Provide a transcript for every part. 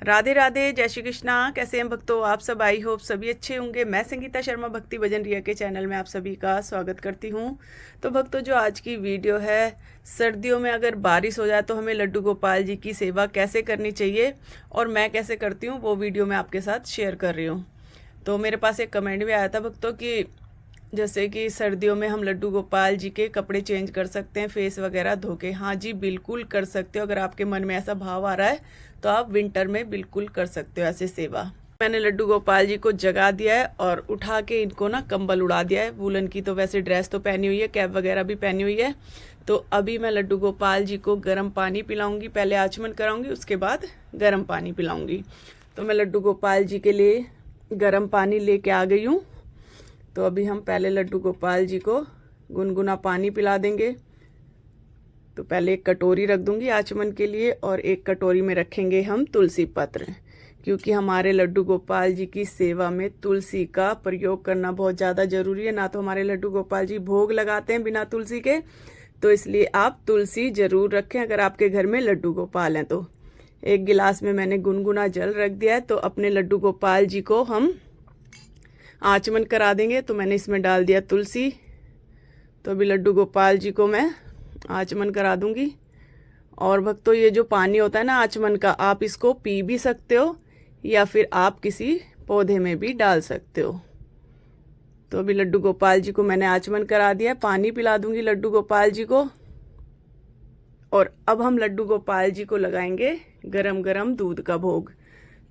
राधे राधे, जय श्री कृष्णा। कैसे हैं भक्तों आप सब? आई होप सभी अच्छे होंगे। मैं संगीता शर्मा भक्ति भजन रिया के चैनल में आप सभी का स्वागत करती हूं। तो भक्तों, जो आज की वीडियो है, सर्दियों में अगर बारिश हो जाए तो हमें लड्डू गोपाल जी की सेवा कैसे करनी चाहिए और मैं कैसे करती हूँ, वो वीडियो मैं आपके साथ शेयर कर रही हूँ। तो मेरे पास एक कमेंट भी आया था भक्तों कि जैसे कि सर्दियों में हम लड्डू गोपाल जी के कपड़े चेंज कर सकते हैं, फेस वगैरह धो के। हाँ जी, बिल्कुल कर सकते हो। अगर आपके मन में ऐसा भाव आ रहा है तो आप विंटर में बिल्कुल कर सकते हो ऐसे सेवा। मैंने लड्डू गोपाल जी को जगा दिया है और उठा के इनको ना कंबल उड़ा दिया है। वूलन की तो वैसे ड्रेस तो पहनी हुई है, कैप वगैरह भी पहनी हुई है। तो अभी मैं लड्डू गोपाल जी को गर्म पानी पिलाऊंगी। पहले आचमन कराऊंगी, उसके बाद गर्म पानी पिलाऊंगी। तो मैं लड्डू गोपाल जी के लिए गर्म पानी लेके आ गई हूँ। तो अभी हम पहले लड्डू गोपाल जी को गुनगुना पानी पिला देंगे। तो पहले एक कटोरी रख दूंगी आचमन के लिए और एक कटोरी में रखेंगे हम तुलसी पत्र, क्योंकि हमारे लड्डू गोपाल जी की सेवा में तुलसी का प्रयोग करना बहुत ज़्यादा ज़रूरी है। ना तो हमारे लड्डू गोपाल जी भोग लगाते हैं बिना तुलसी के, तो इसलिए आप तुलसी ज़रूर रखें अगर आपके घर में लड्डू गोपाल हैं तो। एक गिलास में मैंने गुनगुना जल रख दिया है। तो अपने लड्डू गोपाल जी को हम आचमन करा देंगे। तो मैंने इसमें डाल दिया तुलसी। तो अभी लड्डू गोपाल जी को मैं आचमन करा दूंगी। और भक्तों, ये जो पानी होता है ना आचमन का, आप इसको पी भी सकते हो या फिर आप किसी पौधे में भी डाल सकते हो। तो अभी लड्डू गोपाल जी को मैंने आचमन करा दिया। पानी पिला दूंगी लड्डू गोपाल जी को। और अब हम लड्डू गोपाल जी को लगाएंगे गरम गरम दूध का भोग।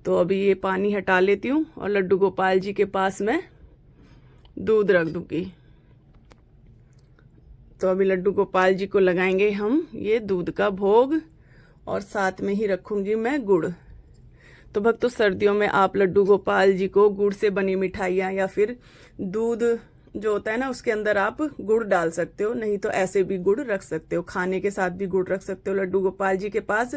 तो अभी ये पानी हटा लेती हूँ और लड्डू गोपाल जी के पास मैं दूध रख दूंगी। तो अभी लड्डू गोपाल जी को लगाएंगे हम ये दूध का भोग और साथ में ही रखूंगी मैं गुड़। तो भक्तों, सर्दियों में आप लड्डू गोपाल जी को गुड़ से बनी मिठाइयाँ या फिर दूध जो होता है ना उसके अंदर आप गुड़ डाल सकते हो, नहीं तो ऐसे भी गुड़ रख सकते हो। खाने के साथ भी गुड़ रख सकते हो लड्डू गोपाल जी के पास,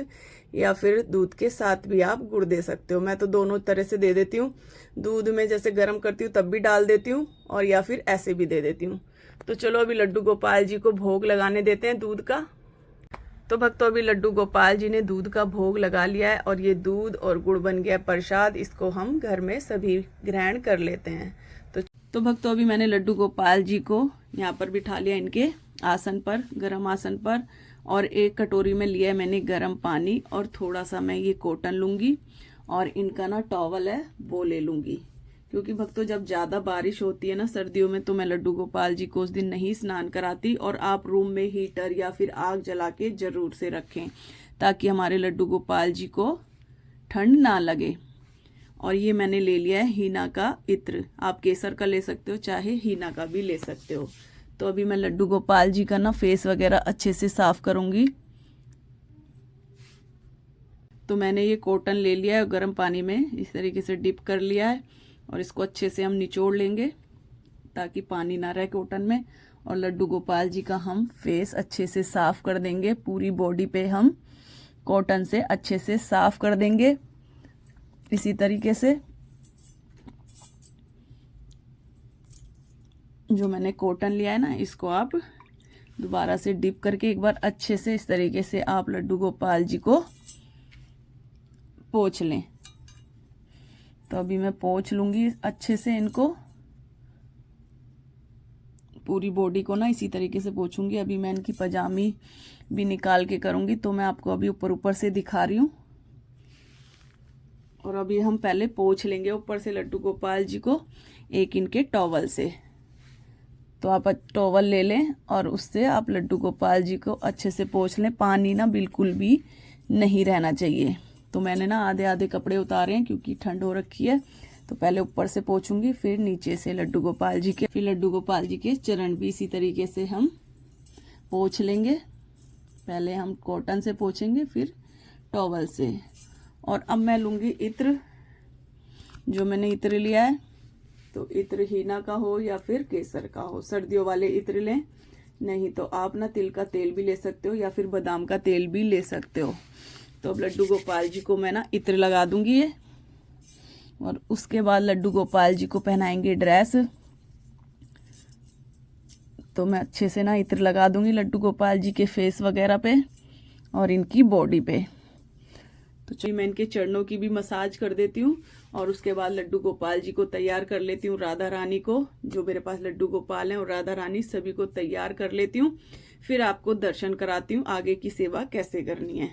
या फिर दूध के साथ भी आप गुड़ दे सकते हो। मैं तो दोनों तरह से दे देती हूँ। दूध में जैसे गर्म करती हूँ तब भी डाल देती हूँ और या फिर ऐसे भी दे देती हूँ। तो चलो अभी लड्डू गोपाल जी को भोग लगाने देते हैं दूध का। तो भक्तों, अभी लड्डू गोपाल जी ने दूध का भोग लगा लिया है और ये दूध और गुड़ बन गया प्रसाद। इसको हम घर में सभी ग्रहण कर लेते हैं। तो भक्तों, अभी मैंने लड्डू गोपाल जी को यहाँ पर बिठा लिया इनके आसन पर, गरम आसन पर। और एक कटोरी में लिया है मैंने गरम पानी और थोड़ा सा मैं ये कॉटन लूंगी और इनका ना टॉवल है वो ले लूंगी। क्योंकि भक्तों, जब ज़्यादा बारिश होती है ना सर्दियों में, तो मैं लड्डू गोपाल जी को उस दिन नहीं स्नान कराती। और आप रूम में हीटर या फिर आग जला के जरूर से रखें, ताकि हमारे लड्डू गोपाल जी को ठंड ना लगे। और ये मैंने ले लिया है हीना का इत्र। आप केसर का ले सकते हो, चाहे हीना का भी ले सकते हो। तो अभी मैं लड्डू गोपाल जी का ना फेस वगैरह अच्छे से साफ करूंगी। तो मैंने ये कॉटन ले लिया है, गर्म पानी में इस तरीके से डिप कर लिया है और इसको अच्छे से हम निचोड़ लेंगे ताकि पानी ना रहे कॉटन में। और लड्डू गोपाल जी का हम फेस अच्छे से साफ कर देंगे। पूरी बॉडी पे हम कॉटन से अच्छे से साफ कर देंगे इसी तरीके से। जो मैंने कॉटन लिया है ना, इसको आप दोबारा से डिप करके एक बार अच्छे से इस तरीके से आप लड्डू गोपाल जी को पोंछ लें। तो अभी मैं पोंछ लूंगी अच्छे से इनको, पूरी बॉडी को ना इसी तरीके से पोंछूंगी। अभी मैं इनकी पजामी भी निकाल के करूंगी, तो मैं आपको अभी ऊपर ऊपर से दिखा रही हूँ। और अभी हम पहले पोंछ लेंगे ऊपर से लड्डू गोपाल जी को एक इनके टॉवल से। तो आप टॉवल ले लें और उससे आप लड्डू गोपाल जी को अच्छे से पोंछ लें। पानी ना बिल्कुल भी नहीं रहना चाहिए। तो मैंने ना आधे आधे कपड़े उतारे हैं क्योंकि ठंड हो रखी है। तो पहले ऊपर से पोंछूंगी, फिर नीचे से लड्डू गोपाल जी के, फिर लड्डू गोपाल जी के चरण भी इसी तरीके से हम पोंछ लेंगे। पहले हम कॉटन से पोंछेंगे, फिर टॉवल से। और अब मैं लूंगी इत्र। जो मैंने इत्र लिया है, तो इत्र हीना का हो या फिर केसर का हो, सर्दियों वाले इत्र लें। नहीं तो आप ना तिल का तेल भी ले सकते हो या फिर बादाम का तेल भी ले सकते हो। तो अब लड्डू गोपाल जी को मैं ना इत्र लगा दूंगी ये। और उसके बाद लड्डू गोपाल जी को पहनाएंगे ड्रेस। तो मैं अच्छे से ना इत्र लगा दूंगी लड्डू गोपाल जी के फेस वगैरह पे और इनकी बॉडी पे। तो चलिए मैं इनके चरणों की भी मसाज कर देती हूँ और उसके बाद लड्डू गोपाल जी को तैयार कर लेती हूँ। राधा रानी को, जो मेरे पास लड्डू गोपाल हैं और राधा रानी, सभी को तैयार कर लेती हूँ। फिर आपको दर्शन कराती हूँ आगे की सेवा कैसे करनी है।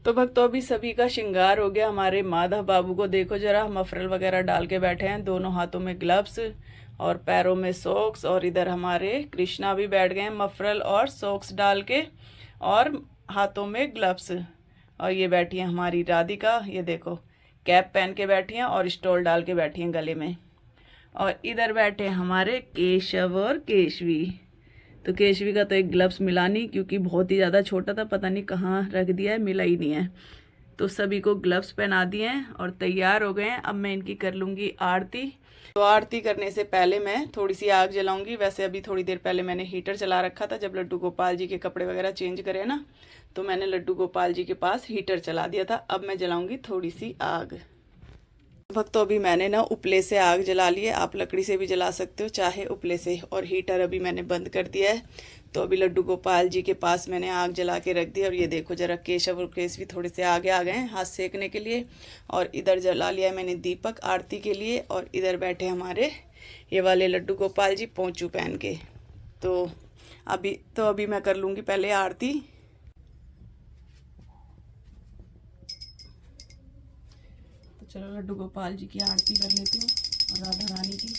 तो भक्तों अभी सभी का श्रृंगार हो गया। हमारे माधव बाबू को देखो जरा, मफरल वगैरह डाल के बैठे हैं, दोनों हाथों में ग्लव्स और पैरों में सॉक्स। और इधर हमारे कृष्णा भी बैठ गए हैं मफरल और सॉक्स डाल के और हाथों में ग्लव्स। और ये बैठी है हमारी राधिका, ये देखो कैप पहन के बैठी हैं और स्टोल डाल के बैठी हैं गले में। और इधर बैठे हमारे केशव और केशवी। तो केशवी का तो एक ग्लव्स मिला नहीं क्योंकि बहुत ही ज़्यादा छोटा था, पता नहीं कहाँ रख दिया है, मिला ही नहीं है। तो सभी को ग्लव्स पहना दिए हैं और तैयार हो गए हैं। अब मैं इनकी कर लूँगी आरती। तो आरती करने से पहले मैं थोड़ी सी आग जलाऊंगी। वैसे अभी थोड़ी देर पहले मैंने हीटर चला रखा था, जब लड्डू गोपाल जी के कपड़े वगैरह चेंज करे ना, तो मैंने लड्डू गोपाल जी के पास हीटर चला दिया था। अब मैं जलाऊंगी थोड़ी सी आग। भक्तों अभी मैंने ना उपले से आग जला ली है, आप लकड़ी से भी जला सकते हो चाहे उपले से। और हीटर अभी मैंने बंद कर दिया है। तो अभी लड्डू गोपाल जी के पास मैंने आग जला के रख दी। और ये देखो जरा केशव और केशवी थोड़े से आगे आ गए हैं हाथ सेकने के लिए। और इधर जला लिया है मैंने दीपक आरती के लिए। और इधर बैठे हमारे ये वाले लड्डू गोपाल जी पोंचू पहन के। तो अभी मैं कर लूँगी पहले आरती। चलो लड्डू गोपाल जी की आरती कर लेती हूँ और राधा रानी की।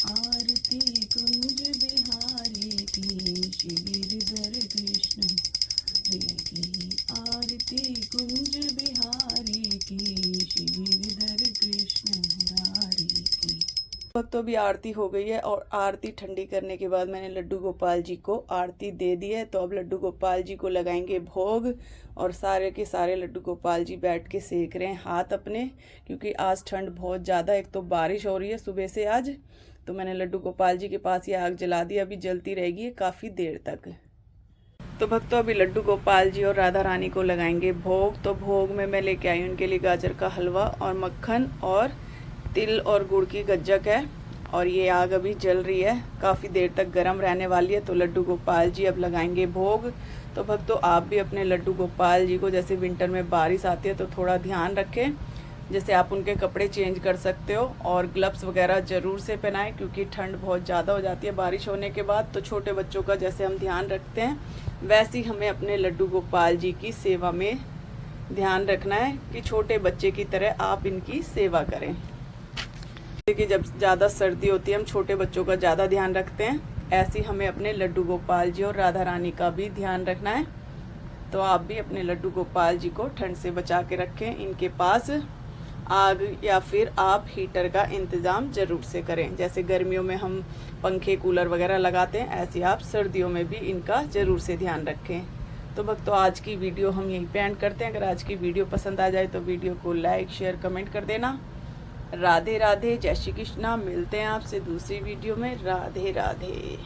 आरती कुंज बिहारी की श्री गिरिधर कृष्ण हरे की। आरती कुंज बिहारी की श्री गिरिधर कृष्ण मुरारी की। वक्त तो भी आरती हो गई है और आरती ठंडी करने के बाद मैंने लड्डू गोपाल जी को आरती दे दी है। तो अब लड्डू गोपाल जी को लगाएंगे भोग। और सारे के सारे लड्डू गोपाल जी बैठ के सेक रहे हैं हाथ अपने, क्योंकि आज ठंड बहुत ज़्यादा, एक तो बारिश हो रही है सुबह से आज। तो मैंने लड्डू गोपाल जी के पास ये आग जला दी, अभी जलती रहेगी काफ़ी देर तक। तो भक्तों अभी लड्डू गोपाल जी और राधा रानी को लगाएंगे भोग। तो भोग में मैं लेके आई उनके लिए गाजर का हलवा और मक्खन और तिल और गुड़ की गज्जक है। और ये आग अभी जल रही है, काफ़ी देर तक गर्म रहने वाली है। तो लड्डू गोपाल जी अब लगाएंगे भोग। तो भक्तों आप भी अपने लड्डू गोपाल जी को, जैसे विंटर में बारिश आती है तो थोड़ा ध्यान रखें, जैसे आप उनके कपड़े चेंज कर सकते हो। और ग्लव्स वगैरह ज़रूर से पहनाएं क्योंकि ठंड बहुत ज़्यादा हो जाती है बारिश होने के बाद। तो छोटे बच्चों का जैसे हम ध्यान रखते हैं, वैसे ही हमें अपने लड्डू गोपाल जी की सेवा में ध्यान रखना है कि छोटे बच्चे की तरह आप इनकी सेवा करें। कि जब ज़्यादा सर्दी होती है हम छोटे बच्चों का ज़्यादा ध्यान रखते हैं, ऐसे ही हमें अपने लड्डू गोपाल जी और राधा रानी का भी ध्यान रखना है। तो आप भी अपने लड्डू गोपाल जी को ठंड से बचा के रखें। इनके पास आग या फिर आप हीटर का इंतज़ाम ज़रूर से करें। जैसे गर्मियों में हम पंखे कूलर वगैरह लगाते हैं, ऐसे आप सर्दियों में भी इनका ज़रूर से ध्यान रखें। तो भक्तों आज की वीडियो हम यहीं पे एंड करते हैं। अगर आज की वीडियो पसंद आ जाए तो वीडियो को लाइक शेयर कमेंट कर देना। राधे राधे, जय श्री कृष्णा। मिलते हैं आपसे दूसरी वीडियो में। राधे राधे।